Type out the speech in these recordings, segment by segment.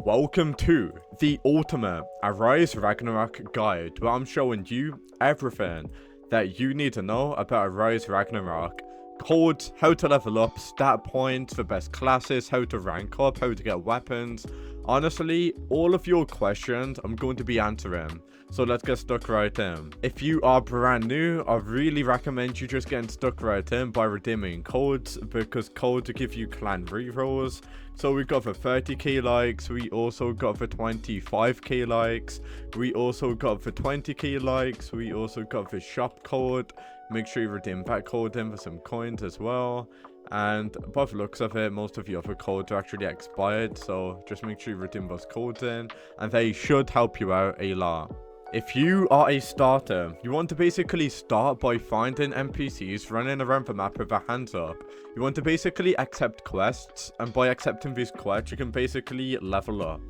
Welcome to the ultimate Arise Ragnarok guide, where I'm showing you everything that you need to know about Arise Ragnarok. Codes, how to level up, stat points for best classes, how to rank up, how to get weapons. Honestly, all of your questions I'm going to be answering. So let's get stuck right in. If you are brand new, I really recommend you just getting stuck right in by redeeming codes, because codes will give you clan rerolls. So we got for 30k likes, we also got for 25k likes, we also got for 20k likes, we also got for shop code. Make sure you redeem that code in for some coins as well. And by the looks of it, most of your other codes are actually expired, so just make sure you redeem those codes in, and they should help you out a lot. If you are a starter, you want to basically start by finding NPCs running around the map with their hands up. You want to basically accept quests, and by accepting these quests, you can basically level up.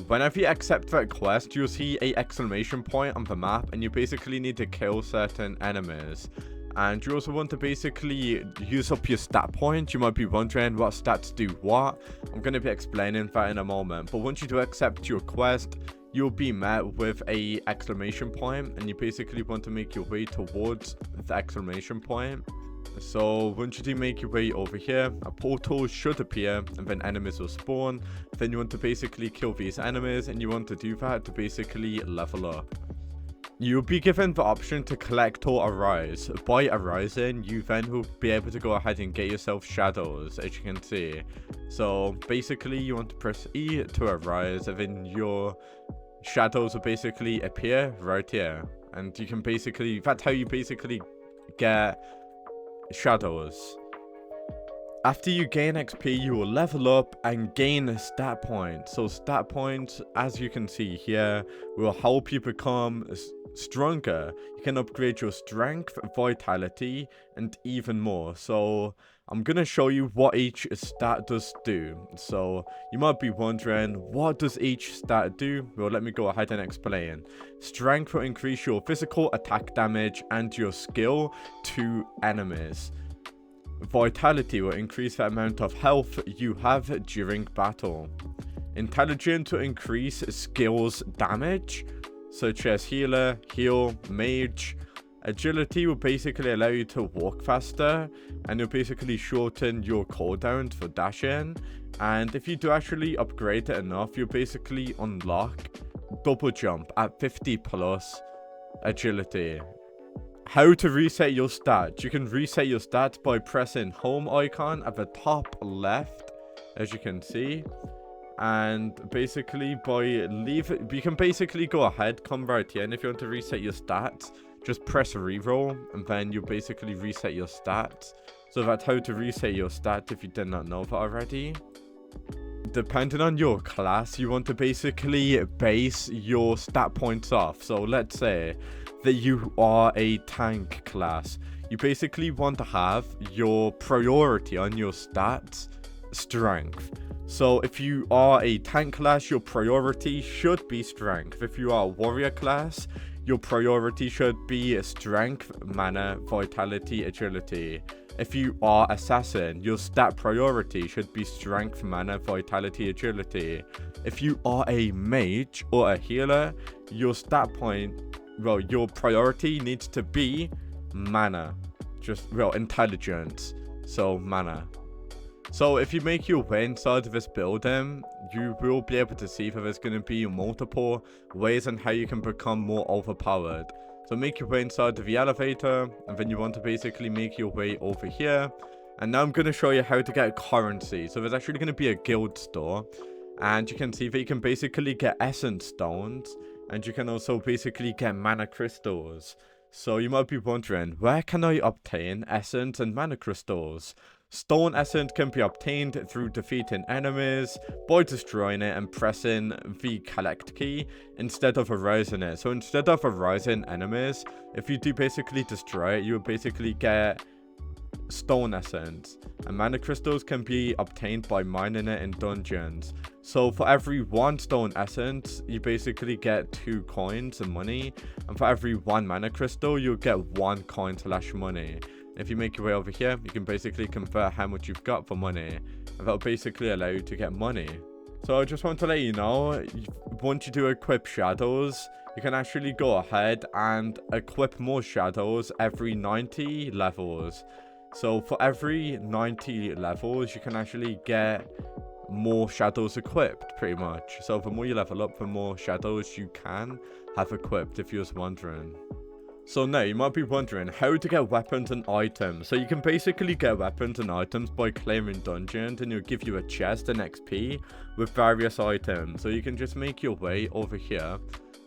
Whenever you accept that quest, you'll see an exclamation point on the map, and you basically need to kill certain enemies. And you also want to basically use up your stat points. You might be wondering what stats do what. I'm going to be explaining that in a moment. But once you do accept your quest, you'll be met with a exclamation point, and you basically want to make your way towards the exclamation point. So once you do make your way over here, a portal should appear, and then enemies will spawn. Then you want to basically kill these enemies, and you want to do that to basically level up. You'll be given the option to collect or arise. By arising, you then will be able to go ahead and get yourself shadows, as you can see. So basically, you want to press E to arise, and then your shadows will basically appear right here. And you can basically, that's how you basically get shadows. After you gain XP, you will level up and gain stat points. So stat points, as you can see here, will help you become stronger. You can upgrade your strength, vitality, and even more. So I'm going to show you what each stat does do. So you might be wondering, what does each stat do? Well, let me go ahead and explain. Strength will increase your physical attack damage and your skill to enemies. Vitality will increase the amount of health you have during battle. Intelligence will increase skills damage, such as healer, heal, mage. Agility will basically allow you to walk faster, and you'll basically shorten your cooldowns for dashing. And if you do actually upgrade it enough, you'll basically unlock double jump at 50 plus agility. How to reset your stats. You can reset your stats by pressing home icon at the top left, as you can see. And basically you can basically go ahead, come right here, and if you want to reset your stats, just press reroll, and then you basically reset your stats. So that's how to reset your stats if you did not know that already. Depending on your class, you want to basically base your stat points off. So let's say that you are a tank class. You basically want to have your priority on your stats strength. So if you are a tank class, your priority should be strength. If you are a warrior class, your priority should be strength, mana, vitality, agility. If you are assassin, your stat priority should be strength, mana, vitality, agility. If you are a mage or a healer, your stat point, well, your priority needs to be mana. Intelligence. So mana. So if you make your way inside of this building, you will be able to see that there's going to be multiple ways on how you can become more overpowered. So make your way inside of the elevator, and then you want to basically make your way over here. And now I'm going to show you how to get currency. So there's actually going to be a guild store, and you can see that you can basically get essence stones, and you can also basically get mana crystals. So you might be wondering, where can I obtain essence and mana crystals? Stone essence can be obtained through defeating enemies, by destroying it and pressing the collect key instead of arising it. So instead of arising enemies, if you do basically destroy it, you will basically get stone essence. And mana crystals can be obtained by mining it in dungeons. So for every 1 stone essence, you basically get 2 coins and money. And for every 1 mana crystal, you'll get 1 coin/money. If you make your way over here, you can basically convert how much you've got for money, and that'll basically allow you to get money. So I just want to let you know, once you do equip shadows, you can actually go ahead and equip more shadows every 90 levels. So for every 90 levels, you can actually get more shadows equipped, pretty much. So the more you level up, the more shadows you can have equipped, if you was wondering. So now you might be wondering how to get weapons and items. So you can basically get weapons and items by clearing dungeons, and it'll give you a chest and XP with various items. So you can just make your way over here.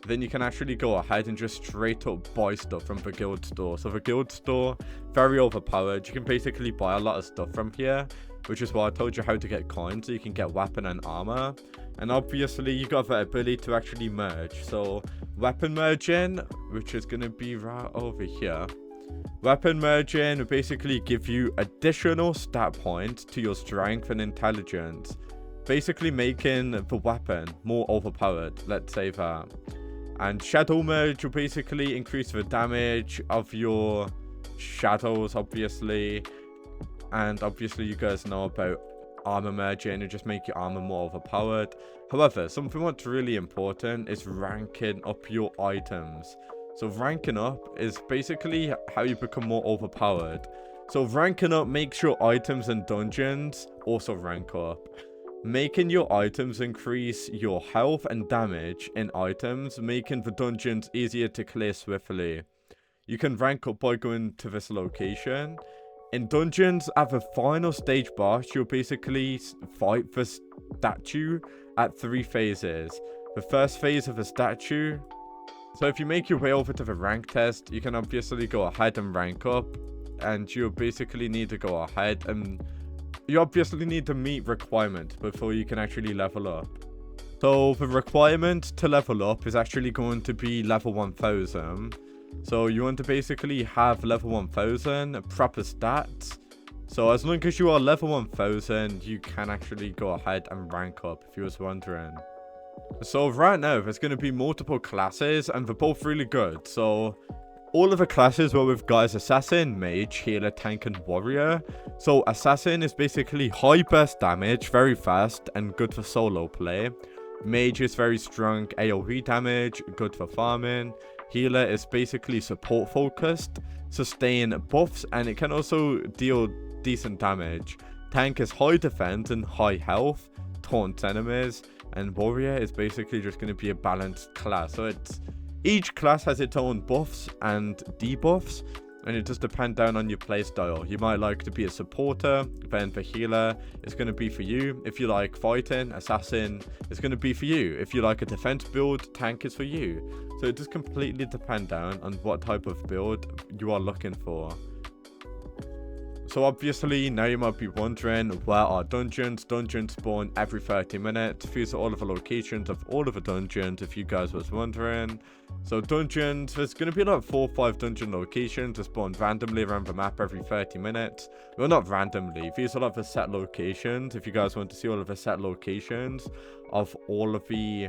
Then you can actually go ahead and just straight up buy stuff from the guild store. So the guild store, very overpowered. You can basically buy a lot of stuff from here, which is why I told you how to get coins, so you can get weapon and armor. And obviously you got the ability to actually merge. So weapon merging, which is going to be right over here. Weapon merging will basically give you additional stat points to your strength and intelligence, basically making the weapon more overpowered, let's say that. And shadow merge will basically increase the damage of your shadows, obviously. And obviously you guys know about armor merging, and just make your armor more overpowered. However, something that's really important is ranking up your items. So ranking up is basically how you become more overpowered. So ranking up makes your items and dungeons also rank up, making your items increase your health and damage in items, making the dungeons easier to clear swiftly. You can rank up by going to this location. In dungeons, at the final stage boss, you'll basically fight the statue at 3 phases. The first phase of the statue. So if you make your way over to the rank test, you can obviously go ahead and rank up. And you'll basically need to go ahead and you obviously need to meet requirements before you can actually level up. So the requirement to level up is actually going to be level 1000. So you want to basically have level 1000 proper stats. So as long as you are level 1000, you can actually go ahead and rank up, if you was wondering. So right now, there's going to be multiple classes, and they're both really good. So all of the classes were with guys assassin, mage, healer, tank, and warrior. So assassin is basically high burst damage, very fast, and good for solo play. Mage is very strong AoE damage, good for farming. Healer is basically support focused, sustain buffs, and it can also deal decent damage. Tank is high defense and high health, taunts enemies, and warrior is basically just going to be a balanced class. So each class has its own buffs and debuffs, and it just depends down on your playstyle. You might like to be a supporter, then the healer is going to be for you. If you like fighting, assassin is going to be for you. If you like a defense build, tank is for you. So it just completely depends down on what type of build you are looking for. So obviously, now you might be wondering, where are dungeons? Dungeons spawn every 30 minutes. These are all of the locations of all of the dungeons, if you guys was wondering. So dungeons, there's going to be like 4 or 5 dungeon locations that spawn randomly around the map every 30 minutes. Well, not randomly. These are all of the set locations, if you guys want to see all of the set locations of all of the,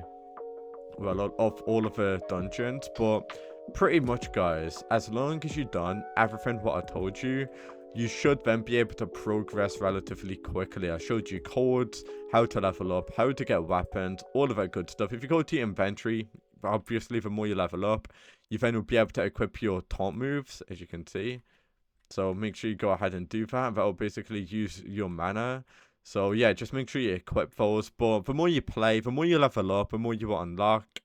well, of all of the dungeons. But pretty much, guys, as long as you've done everything what I told you, you should then be able to progress relatively quickly. I showed you codes, how to level up, how to get weapons, all of that good stuff. If you go to your inventory, obviously the more you level up, you then will be able to equip your taunt moves, as you can see. So make sure you go ahead and do that. That will basically use your mana. So yeah, just make sure you equip those. But the more you play, the more you level up, the more you will unlock.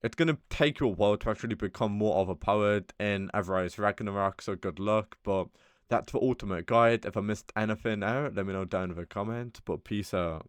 It's going to take you a while to actually become more overpowered in Rise Ragnarok, so good luck. But that's the ultimate guide. If I missed anything out, let me know down in the comments. But peace out.